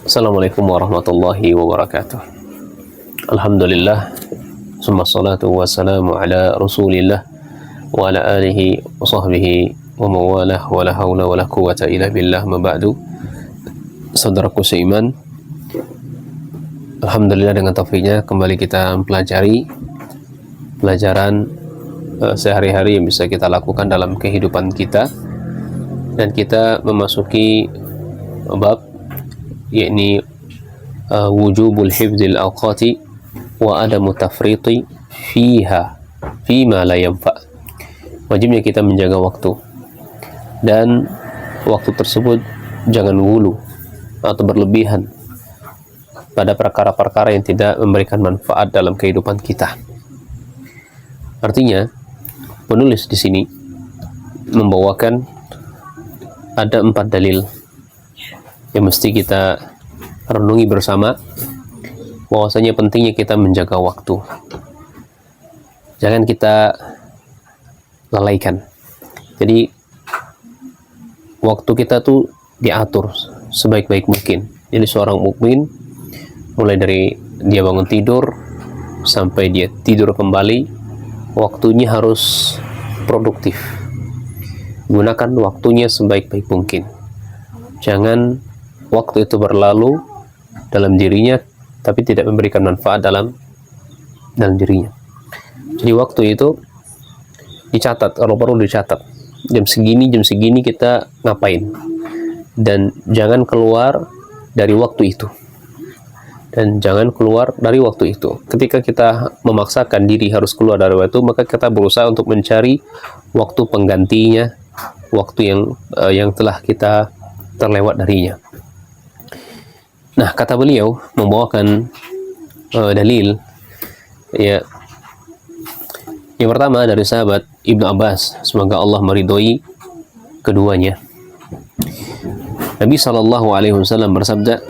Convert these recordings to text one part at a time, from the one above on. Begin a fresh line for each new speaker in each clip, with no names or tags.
Assalamualaikum warahmatullahi wabarakatuh. Alhamdulillah, summa salatu wassalamu ala rasulillah wa ala alihi wa sahbihi wa mawalah wa la hawla wa la quwata illa billah ma ba'du. Saudaraku seiman, Alhamdulillah dengan taufiknya kembali kita mempelajari pelajaran sehari-hari yang bisa kita lakukan dalam kehidupan kita, dan kita memasuki bab yakni wujubul hifdzil awqati wa adamu tafriti fiha fima la yanfa. Wajibnya kita menjaga waktu, dan waktu tersebut jangan wulu atau berlebihan pada perkara-perkara yang tidak memberikan manfaat dalam kehidupan kita. Artinya, penulis di sini membawakan ada 4 dalil yang mesti kita renungi bersama, bahwasanya pentingnya kita menjaga waktu. Jangan kita lalaikan. Jadi waktu kita tuh diatur sebaik-baik mungkin. Jadi seorang mukmin mulai dari dia bangun tidur sampai dia tidur kembali, waktunya harus produktif. Gunakan waktunya sebaik-baik mungkin. Jangan waktu itu berlalu dalam dirinya tapi tidak memberikan manfaat dalam dirinya. Jadi waktu itu dicatat, kalau perlu dicatat. Jam segini kita ngapain, dan jangan keluar dari waktu itu. Ketika kita memaksakan diri harus keluar dari waktu, maka kita berusaha untuk mencari waktu penggantinya, waktu yang telah kita terlewat darinya. Nah, kata beliau membawakan dalil, ya, yang pertama dari sahabat Ibnu Abbas, semoga Allah meridhoi keduanya. Nabi SAW bersabda,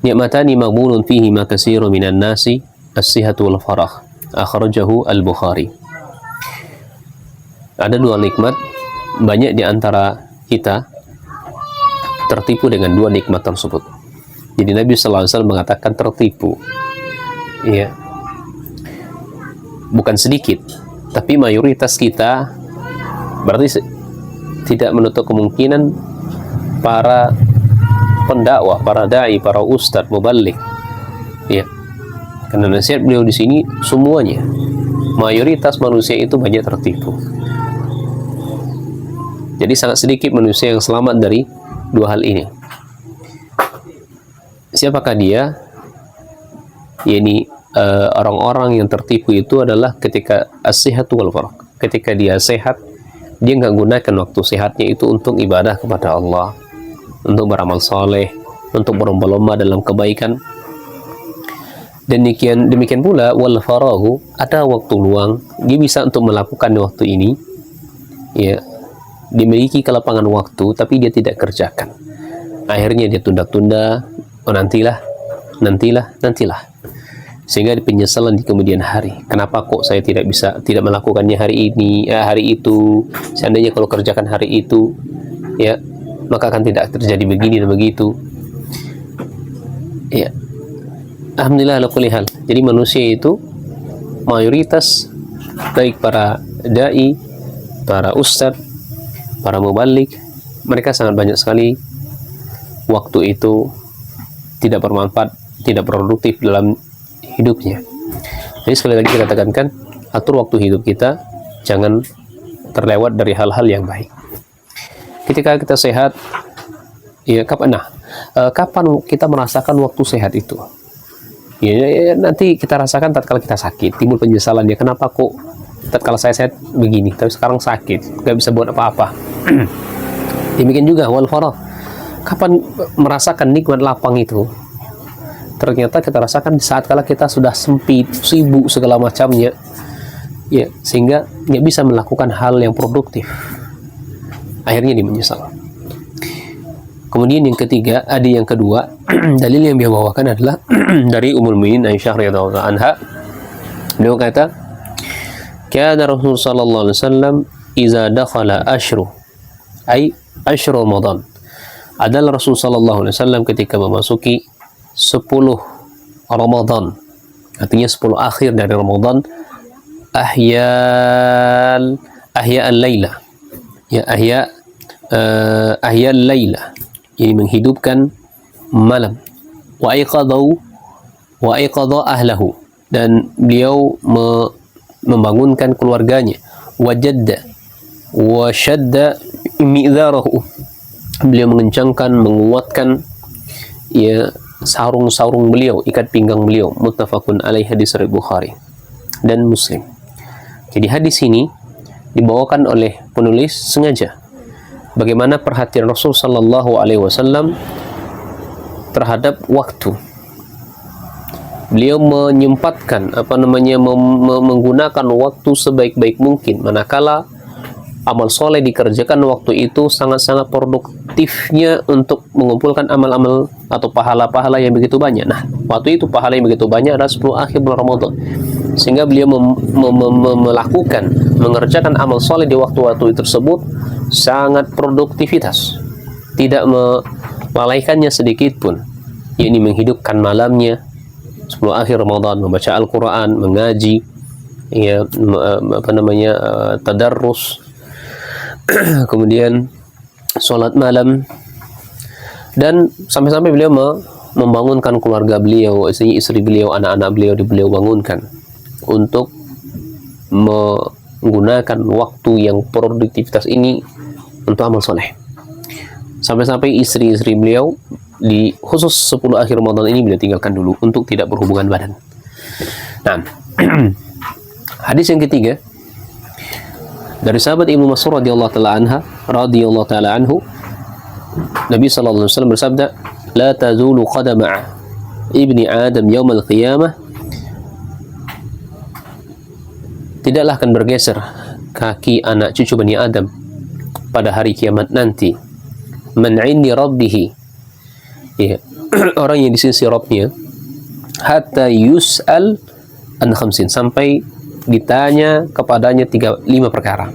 "Ni'matani maghbunun fihi ma katsirun minan nasi, as-sihhatu wal farah." Akhrajahu Al-Bukhari. Ada 2 nikmat, banyak di antara kita tertipu dengan 2 nikmat tersebut. Jadi Nabi SAW mengatakan tertipu, ya, bukan sedikit, tapi mayoritas kita, berarti tidak menutup kemungkinan para pendakwah, para dai, para ustadz, muballigh, ya, karena nasihat beliau di sini semuanya, mayoritas manusia itu banyak tertipu. Jadi sangat sedikit manusia yang selamat dari 2 hal ini. Siapakah dia? Yakni orang-orang yang tertipu itu adalah ketika as-sihhatu wal farah. Ketika dia sehat, dia nggak gunakan waktu sehatnya itu untuk ibadah kepada Allah, untuk beramal soleh, untuk berlomba-lomba dalam kebaikan. Dan demikian pula wal farahu, ada waktu luang, dia bisa untuk melakukan waktu ini, ya, dimiliki kelapangan waktu, tapi dia tidak kerjakan. Akhirnya dia tunda-tunda, nantilah, sehingga penyesalan di kemudian hari. Kenapa kok saya tidak melakukannya hari itu? Seandainya kalau kerjakan hari itu, ya, maka akan tidak terjadi begini dan begitu. Ya, alhamdulillah ala kulli hal. Jadi manusia itu mayoritas, baik para dai, para ustadz, para muballigh, mereka sangat banyak sekali waktu itu tidak bermanfaat, tidak produktif dalam hidupnya. Jadi sekali lagi kita tekankan, atur waktu hidup kita, jangan terlewat dari hal-hal yang baik. Ketika kita sehat, ya, kapan kita merasakan waktu sehat itu? Ya, nanti kita rasakan tatkala kita sakit, timbul penyesalan, ya, kenapa kok tatkala saya sehat begini, tapi sekarang sakit, nggak bisa buat apa-apa. Demikian juga wal farah. Kapan merasakan nikmat lapang itu? Ternyata kita rasakan saat kala kita sudah sempit, sibuk segala macamnya, ya, sehingga nggak bisa melakukan hal yang produktif. Akhirnya dia menyesal. Kemudian yang kedua, dalil yang dia bawakan adalah dari Ummul Mukminin Aisyah radhiyallahu anha. Beliau kata, "Kana Rasul sallallahu alaihi wasallam idza dakhala ashru ay ashru Ramadan adalah Rasul sallallahu alaihi wasallam ketika memasuki 10 Ramadan, artinya 10 akhir dari Ramadan, ahya'al laila, ya ahya'al laila, ini menghidupkan malam, wa aiqadha ahlahu, dan beliau membangunkan keluarganya, wajadda wa syadda mi'dzarahu, beliau mengencangkan, menguatkan ya sarung-sarung beliau, ikat pinggang beliau. Muttafaqun alaih, hadis riwayat Bukhari dan Muslim. Jadi hadis ini dibawakan oleh penulis sengaja bagaimana perhatian Rasul sallallahu alaihi wasallam terhadap waktu. Beliau menyempatkan menggunakan waktu sebaik-baik mungkin, manakala amal soleh dikerjakan waktu itu sangat-sangat produktifnya untuk mengumpulkan amal-amal atau pahala-pahala yang begitu banyak. Nah, waktu itu pahala yang begitu banyak adalah 10 akhir bulan Ramadan, sehingga beliau mengerjakan amal soleh di waktu-waktu tersebut sangat produktivitas, tidak melalaikannya sedikit pun, yakni menghidupkan malamnya 10 akhir Ramadan, membaca Al-Quran, mengaji, ya tadarrus, kemudian sholat malam, dan sampai-sampai beliau membangunkan keluarga beliau, istri beliau, anak-anak beliau bangunkan untuk menggunakan waktu yang produktivitas ini untuk amal soleh. Sampai-sampai istri-istri beliau di khusus 10 akhir Ramadan ini beliau tinggalkan dulu untuk tidak berhubungan badan. Nah, hadis yang ketiga dari sahabat Ibnu Mas'ud radhiyallahu taala anhu, Nabi sallallahu alaihi wasallam bersabda, "La tazulu qadama ibni Adam yaumil qiyamah." Tidaklah akan bergeser kaki anak cucu Bani Adam pada hari kiamat nanti. Man 'indi rabbih, ya, orang yang di sisi Rabbnya, hatta yus'al an khamsin, sampai ditanya kepadanya 5 perkara.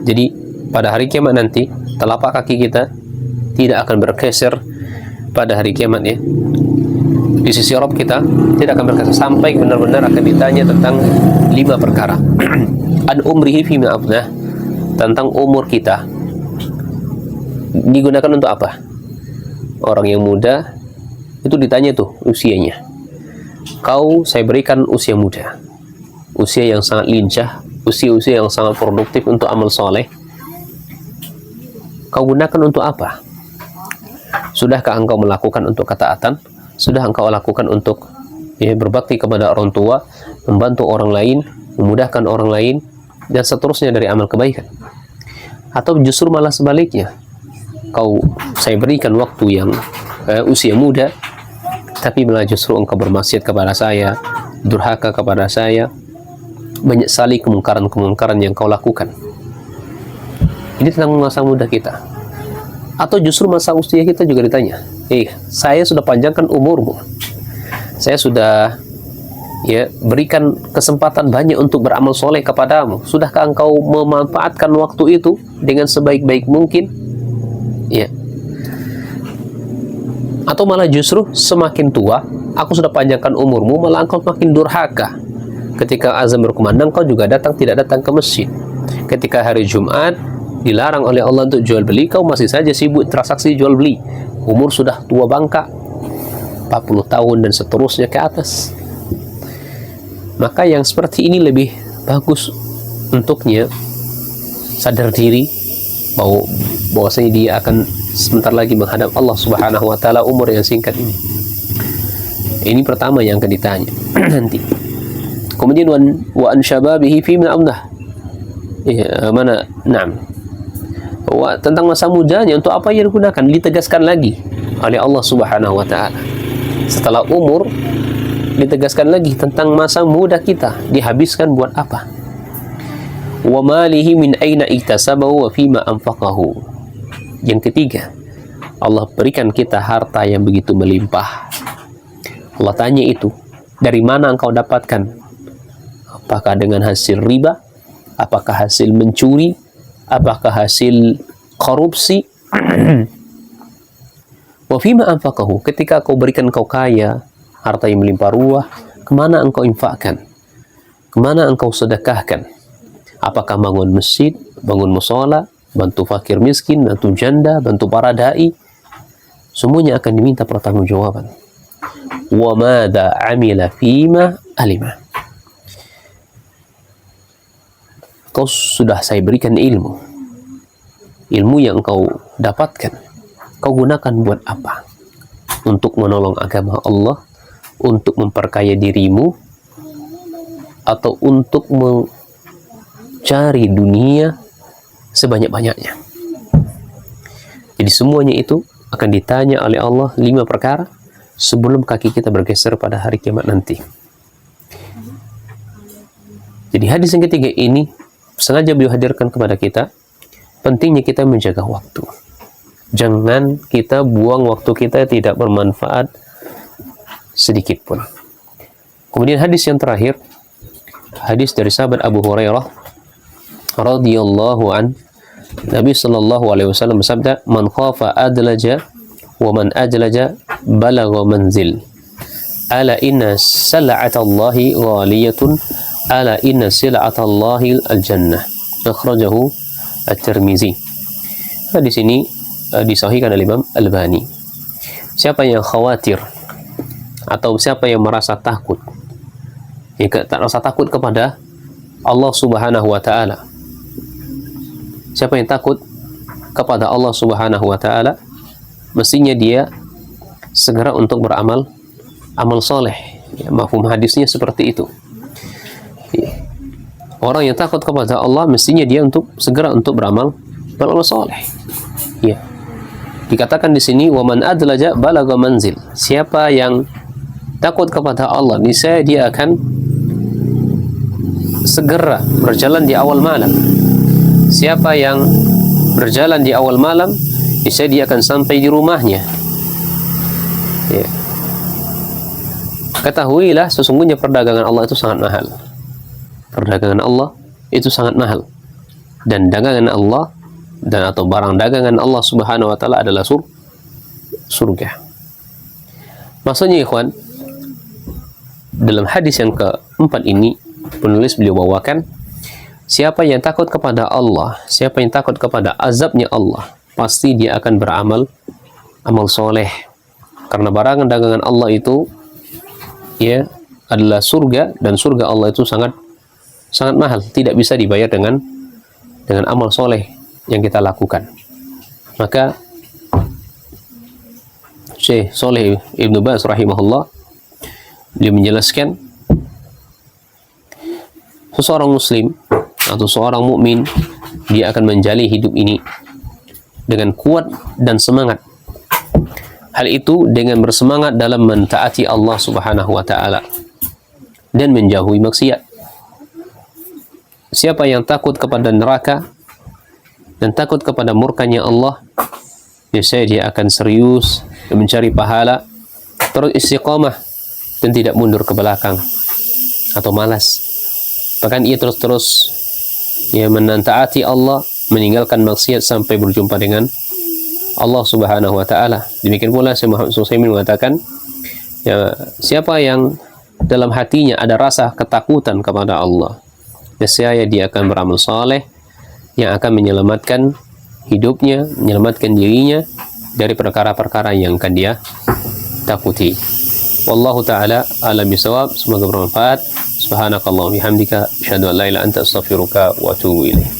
Jadi pada hari kiamat nanti telapak kaki kita tidak akan bergeser pada hari kiamat, ya, di sisi Rabb kita tidak akan bergeser sampai benar-benar akan ditanya tentang 5 perkara. An umrihi fima afnah, tentang umur kita digunakan untuk apa. Orang yang muda itu ditanya tuh usianya. Saya berikan usia muda, usia yang sangat lincah, usia yang sangat produktif untuk amal soleh. Kau gunakan untuk apa? Sudahkah engkau melakukan untuk ketaatan? Sudah engkau lakukan untuk berbakti kepada orang tua, membantu orang lain, memudahkan orang lain, dan seterusnya dari amal kebaikan? Atau justru malah sebaliknya, saya berikan waktu yang usia muda, tapi malah justru engkau bermaksiat kepada saya, durhaka kepada saya, banyak sekali kemungkaran-kemungkaran yang kau lakukan. Ini tentang masa muda kita. Atau justru masa usia kita juga ditanya, saya sudah panjangkan umurmu, saya sudah berikan kesempatan banyak untuk beramal soleh kepadamu, sudahkah engkau memanfaatkan waktu itu dengan sebaik-baik mungkin? Ya. Atau malah justru semakin tua, aku sudah panjangkan umurmu, malah engkau makin durhaka. Ketika azan berkumandang, kau juga tidak datang ke masjid. Ketika hari Jumat dilarang oleh Allah untuk jual beli, kau masih saja sibuk transaksi jual beli. Umur sudah tua bangka, 40 tahun dan seterusnya ke atas. Maka yang seperti ini lebih bagus untuknya sadar diri bahwasanya dia akan sebentar lagi menghadap Allah Subhanahu wa taala umur yang singkat ini. Ini pertama yang akan ditanya nanti. Kemudian wa an syababihi fi min amdah. Tentang masa mudanya untuk apa ia digunakan, ditegaskan lagi oleh Allah Subhanahu wa taala. Setelah umur ditegaskan lagi tentang masa muda kita dihabiskan buat apa. Wa malihi min aina iktasabahu wa fima anfaqahu. Yang ketiga, Allah berikan kita harta yang begitu melimpah. Allah tanya itu, dari mana engkau dapatkan? Apakah dengan hasil riba? Apakah hasil mencuri? Apakah hasil korupsi? Wa fima anfaqahu, ketika kau berikan kau kaya, harta yang melimpah ruah, kemana engkau infakkan? Kemana engkau sedekahkan? Apakah bangun masjid, bangun musola, bantu fakir miskin, bantu janda, bantu para da'i? Semuanya akan diminta pertanggungjawaban. Wa madza amila fima alima. Kau sudah saya berikan ilmu. Ilmu yang kau dapatkan, kau gunakan buat apa? Untuk menolong agama Allah, untuk memperkaya dirimu, atau untuk mencari dunia sebanyak-banyaknya. Jadi semuanya itu akan ditanya oleh Allah 5 perkara sebelum kaki kita bergeser pada hari kiamat nanti. Jadi hadis yang ketiga ini sengaja beliau hadirkan kepada kita pentingnya kita menjaga waktu. Jangan kita buang waktu kita tidak bermanfaat sedikit pun. Kemudian hadis yang terakhir, hadis dari sahabat Abu Hurairah radhiyallahu an, Nabi sallallahu alaihi wasallam bersabda, "Man khafa adlaja wa man ajlaja balagha manzil. Ala inna sal'atallahi ghaliyatun, ala inna sil'atallahi al-jannah." Akhrajahu At-Tirmizi. Di sini disahihkan oleh Imam Albani. Siapa yang khawatir atau siapa yang merasa takut, tak rasa takut kepada Allah Subhanahu wa taala. Siapa yang takut kepada Allah Subhanahu wa taala, mestinya dia segera untuk beramal amal soleh. Ya, mafhum hadisnya seperti itu. Ya. Orang yang takut kepada Allah mestinya dia segera untuk beramal soleh. Ya. Dikatakan di sini waman adlaja balagha manzil. Siapa yang takut kepada Allah, niscaya dia akan segera berjalan di awal malam. Siapa yang berjalan di awal malam, niscaya dia akan sampai di rumahnya. Ya. Ketahuilah sesungguhnya perdagangan Allah itu sangat mahal. Perdagangan Allah itu sangat mahal. Dan dagangan Allah atau barang dagangan Allah Subhanahu wa taala adalah surga. Maksudnya ikhwan, dalam hadis yang keempat ini penulis beliau bawakan, siapa yang takut kepada Allah, siapa yang takut kepada azabnya Allah, pasti dia akan beramal amal soleh. Karena barang dagangan Allah itu ya adalah surga, dan surga Allah itu sangat mahal, tidak bisa dibayar dengan amal soleh yang kita lakukan. Maka Syekh Shalih Ibn Baz rahimahullah dia menjelaskan, seseorang muslim atau seorang mukmin dia akan menjalani hidup ini dengan kuat dan semangat. Hal itu dengan bersemangat dalam mentaati Allah Subhanahu wa taala dan menjauhi maksiat. Siapa yang takut kepada neraka dan takut kepada murkanya Allah, biasanya dia akan serius mencari pahala, terus istiqamah dan tidak mundur ke belakang atau malas. Bahkan ia terus mentaati Allah, meninggalkan maksiat sampai berjumpa dengan Allah Subhanahu wa taala. Demikian pula Syekh Muhammad Sulaiman mengatakan, ya, siapa yang dalam hatinya ada rasa ketakutan kepada Allah, niscaya dia akan beramal saleh yang akan menyelamatkan hidupnya, menyelamatkan dirinya dari perkara-perkara yang akan dia takuti. Wallahu ta'ala alam bisawab. Semoga bermanfaat. Subhanakallahumma bihamdika asyhadu an la ilaha illa anta astaghfiruka wa atubu ilaik.